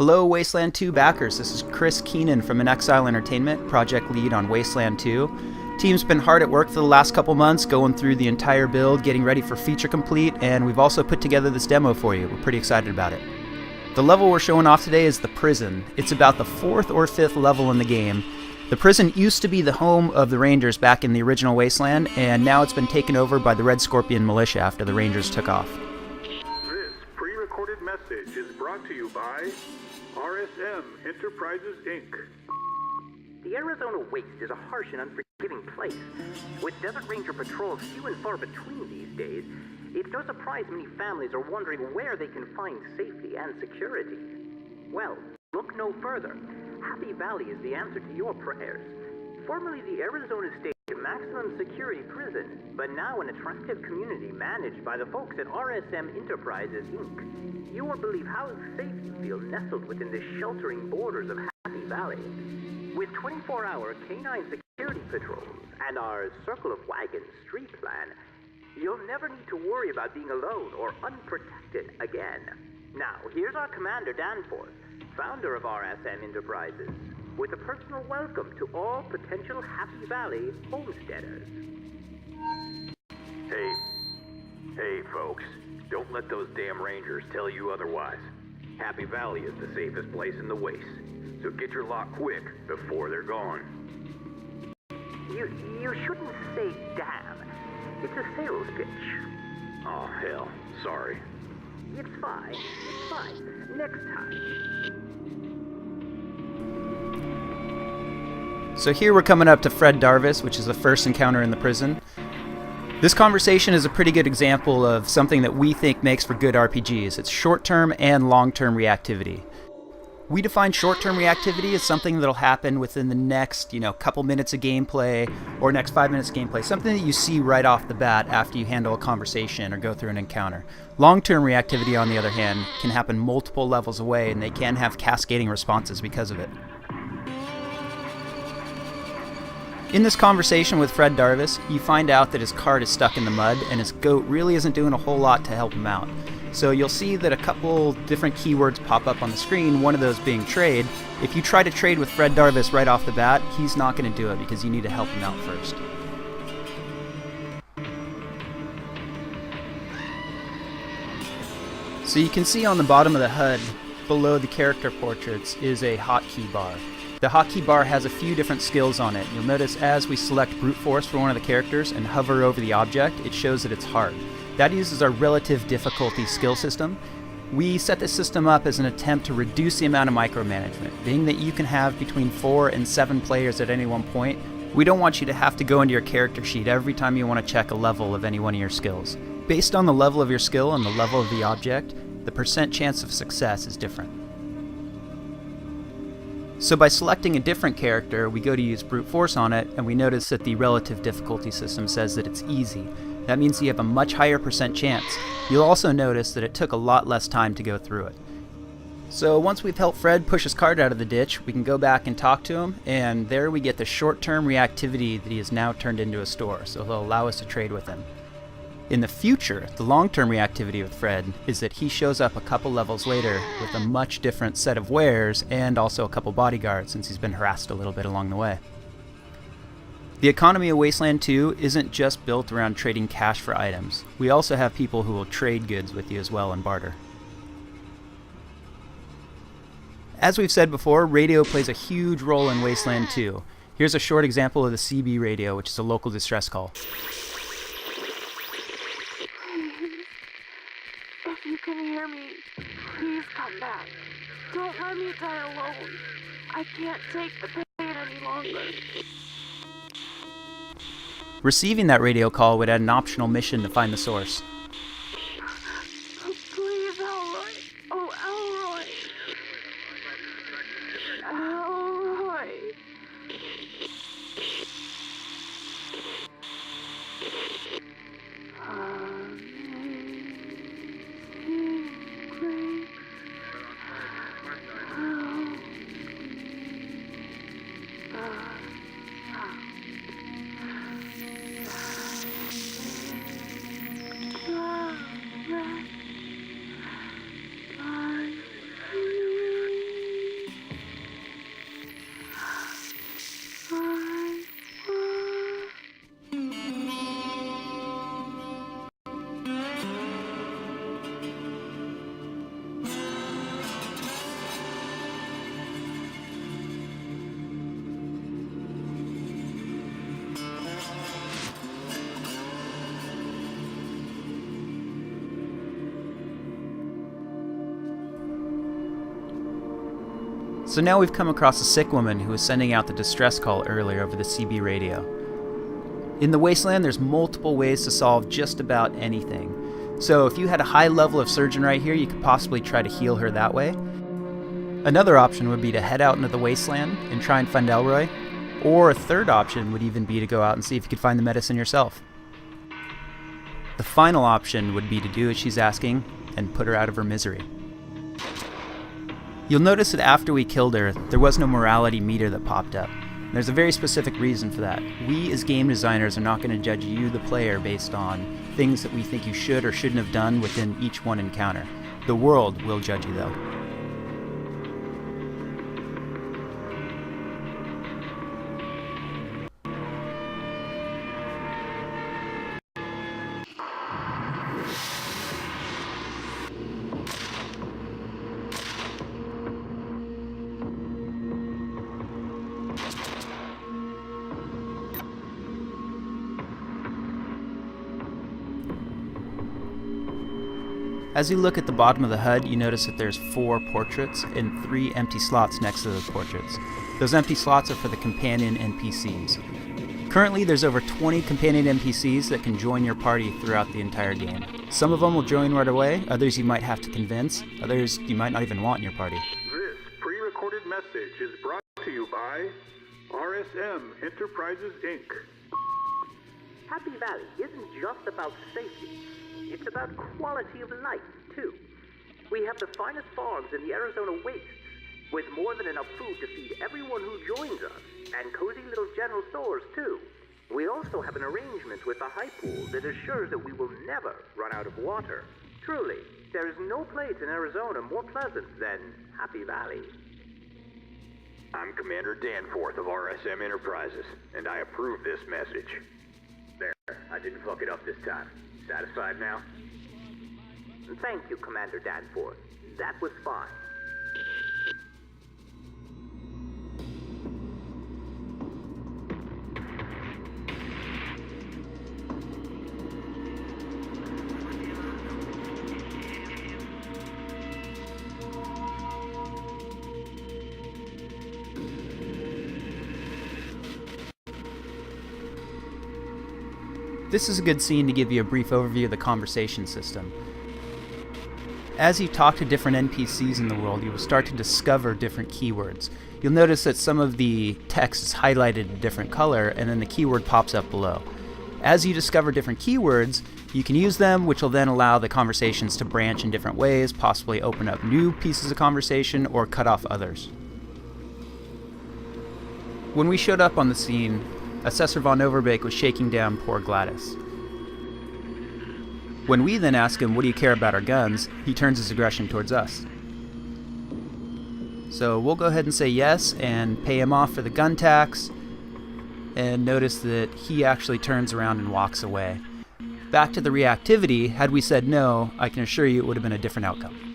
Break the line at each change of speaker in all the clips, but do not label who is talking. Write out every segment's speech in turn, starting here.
Hello Wasteland 2 backers, this is Chris Keenan from An Exile Entertainment, project lead on Wasteland 2. Team's been hard at work for the last couple months, going through the entire build, getting ready for feature complete, and we've also put together this demo for you. We're pretty excited about it. The level we're showing off today is the prison. It's about the 4th or 5th level in the game. The prison used to be the home of the Rangers back in the original Wasteland, and now it's been taken over by the Red Scorpion militia after the Rangers took off.
This pre-recorded message is brought to you by RSM Enterprises, Inc.
The Arizona Waste is a harsh and unforgiving place. With Desert Ranger patrols few and far between these days, it's no surprise many families are wondering where they can find safety and security. Well, look no further. Happy Valley is the answer to your prayers. Formerly the Arizona State Maximum Security Prison, but now an attractive community managed by the folks at RSM Enterprises, Inc. You won't believe how safe you feel nestled within the sheltering borders of Happy Valley. With 24-hour K-9 security patrols and our Circle of Wagons street plan, you'll never need to worry about being alone or unprotected again. Now, here's our Commander Danforth, founder of RSM Enterprises, with a personal welcome to all potential Happy Valley homesteaders.
Hey folks, don't let those damn Rangers tell you otherwise. Happy Valley is the safest place in the Waste, so get your lot quick before they're gone.
You shouldn't say damn. It's a sales pitch.
Oh hell, sorry.
It's fine. Next time.
So here we're coming up to Fred Darvis, which is the first encounter in the prison. This conversation is a pretty good example of something that we think makes for good RPGs. It's short-term and long-term reactivity. We define short-term reactivity as something that'll happen within the next, couple minutes of gameplay or next 5 minutes of gameplay, something that you see right off the bat after you handle a conversation or go through an encounter. Long-term reactivity, on the other hand, can happen multiple levels away, and they can have cascading responses because of it. In this conversation with Fred Darvis, you find out that his cart is stuck in the mud and his goat really isn't doing a whole lot to help him out. So you'll see that a couple different keywords pop up on the screen, one of those being trade. If you try to trade with Fred Darvis right off the bat, he's not going to do it because you need to help him out first. So you can see on the bottom of the HUD, below the character portraits, is a Hotkey Bar. The Hotkey Bar has a few different skills on it. You'll notice as we select Brute Force for one of the characters and hover over the object, it shows that it's hard. That uses our relative difficulty skill system. We set this system up as an attempt to reduce the amount of micromanagement. Being that you can have between 4 and 7 players at any one point, we don't want you to have to go into your character sheet every time you want to check a level of any one of your skills. Based on the level of your skill and the level of the object, the % chance of success is different. So by selecting a different character, we go to use Brute Force on it, and we notice that the relative difficulty system says that it's easy. That means you have a much higher % chance. You'll also notice that it took a lot less time to go through it. So once we've helped Fred push his cart out of the ditch, we can go back and talk to him, and there we get the short-term reactivity that he has now turned into a store, so he'll allow us to trade with him. In the future, the long-term reactivity with Fred is that he shows up a couple levels later with a much different set of wares and also a couple bodyguards since he's been harassed a little bit along the way. The economy of Wasteland 2 isn't just built around trading cash for items. We also have people who will trade goods with you as well and barter. As we've said before, radio plays a huge role in Wasteland 2. Here's a short example of the CB radio, which is a local distress call.
If you can hear me, please come back. Don't let me die alone. I can't take the pain any longer.
Receiving that radio call would add an optional mission to find the source.
Please, Elroy. Oh, Elroy. Elroy.
So now we've come across a sick woman who was sending out the distress call earlier over the CB radio. In the Wasteland, there's multiple ways to solve just about anything. So if you had a high level of surgeon right here, you could possibly try to heal her that way. Another option would be to head out into the Wasteland and try and find Elroy. Or a third option would even be to go out and see if you could find the medicine yourself. The final option would be to do as she's asking and put her out of her misery. You'll notice that after we killed her, there was no morality meter that popped up. There's a very specific reason for that. We as game designers are not going to judge you, the player, based on things that we think you should or shouldn't have done within each one encounter. The world will judge you though. As you look at the bottom of the HUD, you notice that there's 4 portraits and 3 empty slots next to those portraits. Those empty slots are for the companion NPCs. Currently, there's over 20 companion NPCs that can join your party throughout the entire game. Some of them will join right away, others you might have to convince, others you might not even want in your party.
This pre-recorded message is brought to you by RSM Enterprises, Inc.
Happy Valley isn't just about safety. It's about quality of life, too. We have the finest farms in the Arizona wastes, with more than enough food to feed everyone who joins us, and cozy little general stores, too. We also have an arrangement with the high pool that assures that we will never run out of water. Truly, there is no place in Arizona more pleasant than Happy Valley.
I'm Commander Danforth of RSM Enterprises, and I approve this message. There, I didn't fuck it up this time. Satisfied now?
Thank you, Commander Danforth. That was fine.
This is a good scene to give you a brief overview of the conversation system. As you talk to different NPCs in the world, you will start to discover different keywords. You'll notice that some of the text is highlighted a different color, and then the keyword pops up below. As you discover different keywords, you can use them, which will then allow the conversations to branch in different ways, possibly open up new pieces of conversation or cut off others. When we showed up on the scene, Assessor von Overbeek was shaking down poor Gladys. When we then ask him, what do you care about our guns, he turns his aggression towards us. So we'll go ahead and say yes and pay him off for the gun tax, and notice that he actually turns around and walks away. Back to the reactivity, had we said no, I can assure you it would have been a different outcome.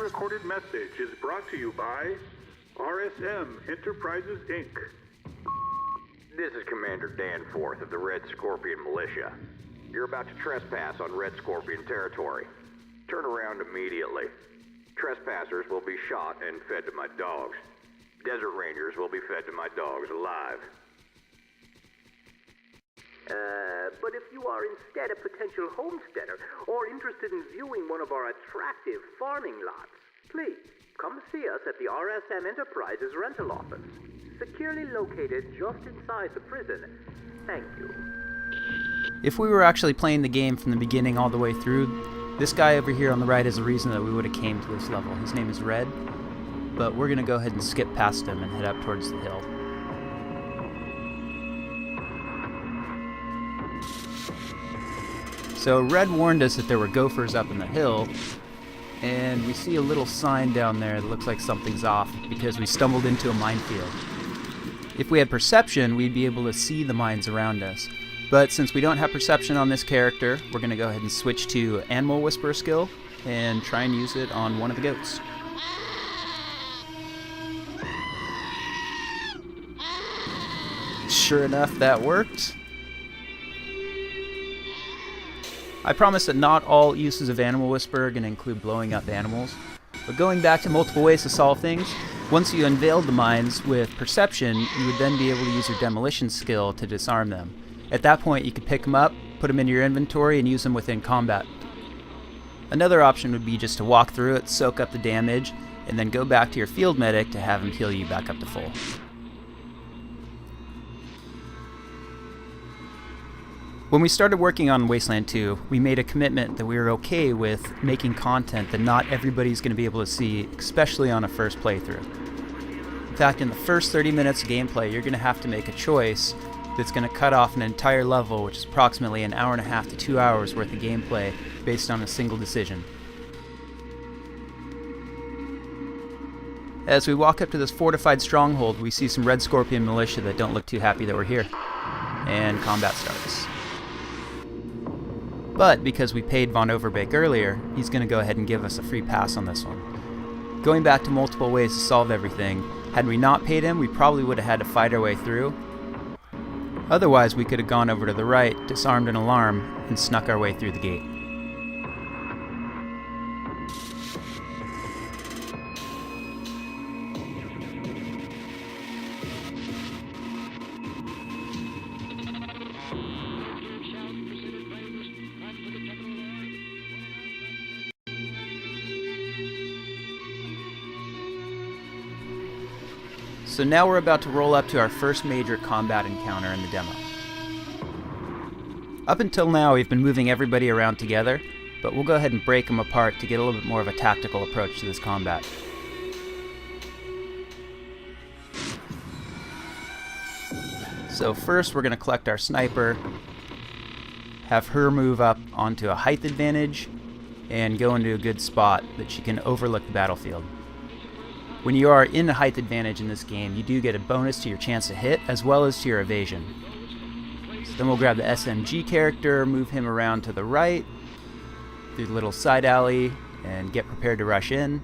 Recorded message is brought to you by RSM Enterprises, Inc.
This is Commander Danforth of the Red Scorpion Militia. You're about to trespass on Red Scorpion territory. Turn around immediately. Trespassers will be shot and fed to my dogs. Desert Rangers will be fed to my dogs alive.
But if you are instead a potential homesteader or interested in viewing one of our attractive farming lots, please come see us at the RSM Enterprises rental office, securely located just inside the prison. Thank you.
If we were actually playing the game from the beginning all the way through, this guy over here on the right is the reason that we would have came to this level. His name is Red, but we're going to go ahead and skip past him and head up towards the hill. So Red warned us that there were gophers up in the hill, and we see a little sign down there that looks like something's off. because we stumbled into a minefield. If we had perception, we'd be able to see the mines around us. But since we don't have perception on this character, we're going to go ahead and switch to Animal Whisperer skill and try and use it on one of the goats. Sure enough, that worked. I promise that not all uses of Animal Whisperer are going to include blowing up animals, but going back to multiple ways to solve things, once you unveiled the mines with perception, you would then be able to use your demolition skill to disarm them. At that point, you could pick them up, put them into your inventory, and use them within combat. Another option would be just to walk through it, soak up the damage, and then go back to your field medic to have him heal you back up to full. When we started working on Wasteland 2, we made a commitment that we were okay with making content that not everybody's going to be able to see, especially on a first playthrough. In fact, in the first 30 minutes of gameplay, you're going to have to make a choice that's going to cut off an entire level, which is approximately an hour and a half to 2 hours worth of gameplay based on a single decision. As we walk up to this fortified stronghold, we see some Red Scorpion militia that don't look too happy that we're here. And combat starts. But because we paid Von Overbeek earlier, he's going to go ahead and give us a free pass on this one. Going back to multiple ways to solve everything, had we not paid him, we probably would have had to fight our way through. Otherwise, we could have gone over to the right, disarmed an alarm, and snuck our way through the gate. So now we're about to roll up to our first major combat encounter in the demo. Up until now, we've been moving everybody around together, but we'll go ahead and break them apart to get a little bit more of a tactical approach to this combat. So first, we're going to collect our sniper, have her move up onto a height advantage, and go into a good spot that she can overlook the battlefield. When you are in a height advantage in this game, you do get a bonus to your chance to hit, as well as to your evasion. So then we'll grab the SMG character, move him around to the right, through the little side alley, and get prepared to rush in.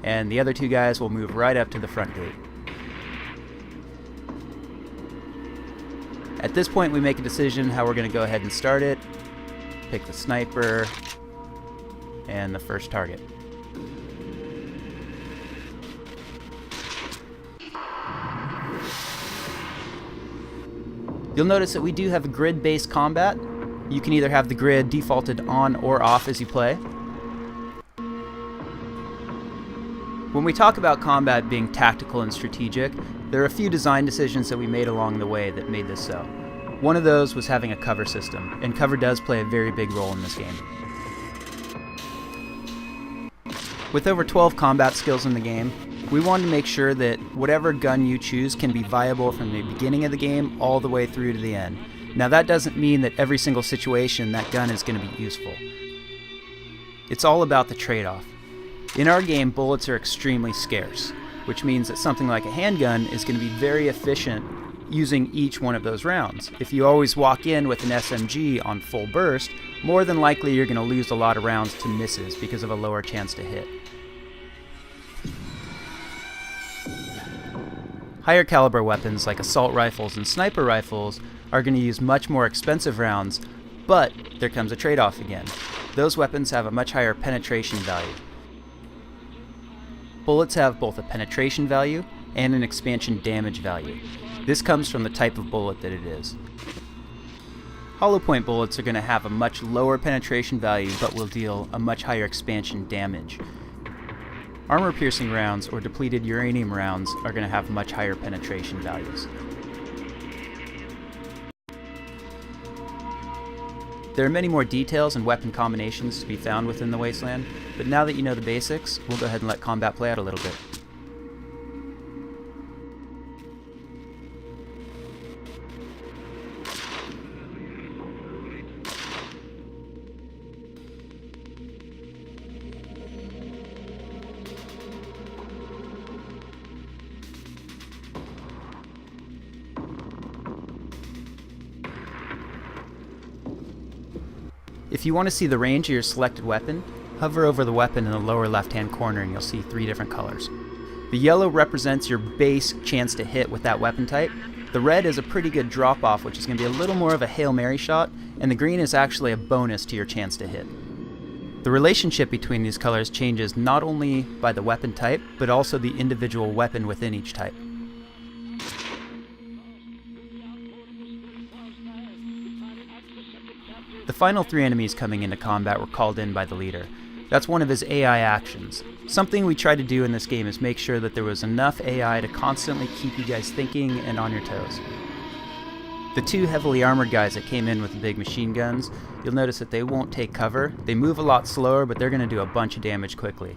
And the other two guys will move right up to the front gate. At this point, we make a decision how we're going to go ahead and start it. Pick the sniper, and the first target. You'll notice that we do have a grid-based combat. You can either have the grid defaulted on or off as you play. When we talk about combat being tactical and strategic, there are a few design decisions that we made along the way that made this so. One of those was having a cover system, and cover does play a very big role in this game. With over 12 combat skills in the game, we wanted to make sure that whatever gun you choose can be viable from the beginning of the game all the way through to the end. Now that doesn't mean that every single situation that gun is going to be useful. It's all about the trade-off. In our game, bullets are extremely scarce, which means that something like a handgun is going to be very efficient using each one of those rounds. If you always walk in with an SMG on full burst, more than likely you're going to lose a lot of rounds to misses because of a lower chance to hit. Higher caliber weapons like assault rifles and sniper rifles are going to use much more expensive rounds, but there comes a trade-off again. Those weapons have a much higher penetration value. Bullets have both a penetration value and an expansion damage value. This comes from the type of bullet that it is. Hollow point bullets are going to have a much lower penetration value but will deal a much higher expansion damage. Armor-piercing rounds or depleted uranium rounds are going to have much higher penetration values. There are many more details and weapon combinations to be found within the Wasteland, but now that you know the basics, we'll go ahead and let combat play out a little bit. If you want to see the range of your selected weapon, hover over the weapon in the lower left-hand corner and you'll see 3 different colors. The yellow represents your base chance to hit with that weapon type. The red is a pretty good drop-off, which is going to be a little more of a Hail Mary shot, and the green is actually a bonus to your chance to hit. The relationship between these colors changes not only by the weapon type, but also the individual weapon within each type. The final 3 enemies coming into combat were called in by the leader. That's one of his AI actions. Something we try to do in this game is make sure that there was enough AI to constantly keep you guys thinking and on your toes. The 2 heavily armored guys that came in with the big machine guns, you'll notice that they won't take cover. They move a lot slower, but they're going to do a bunch of damage quickly.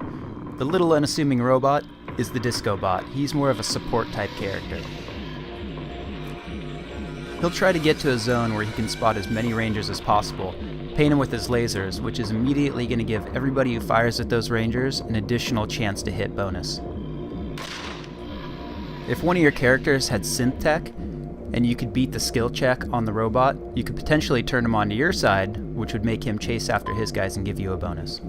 The little unassuming robot is the Disco Bot. He's more of a support type character. He'll try to get to a zone where he can spot as many rangers as possible, paint them with his lasers, which is immediately going to give everybody who fires at those rangers an additional chance to hit bonus. If one of your characters had synth tech, and you could beat the skill check on the robot, you could potentially turn him onto your side, which would make him chase after his guys and give you a bonus.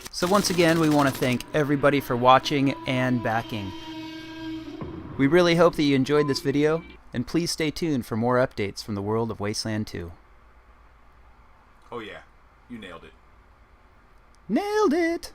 So once again, we want to thank everybody for watching and backing. We really hope that you enjoyed this video, and please stay tuned for more updates from the world of Wasteland 2.
Oh yeah, you nailed it.
Nailed it!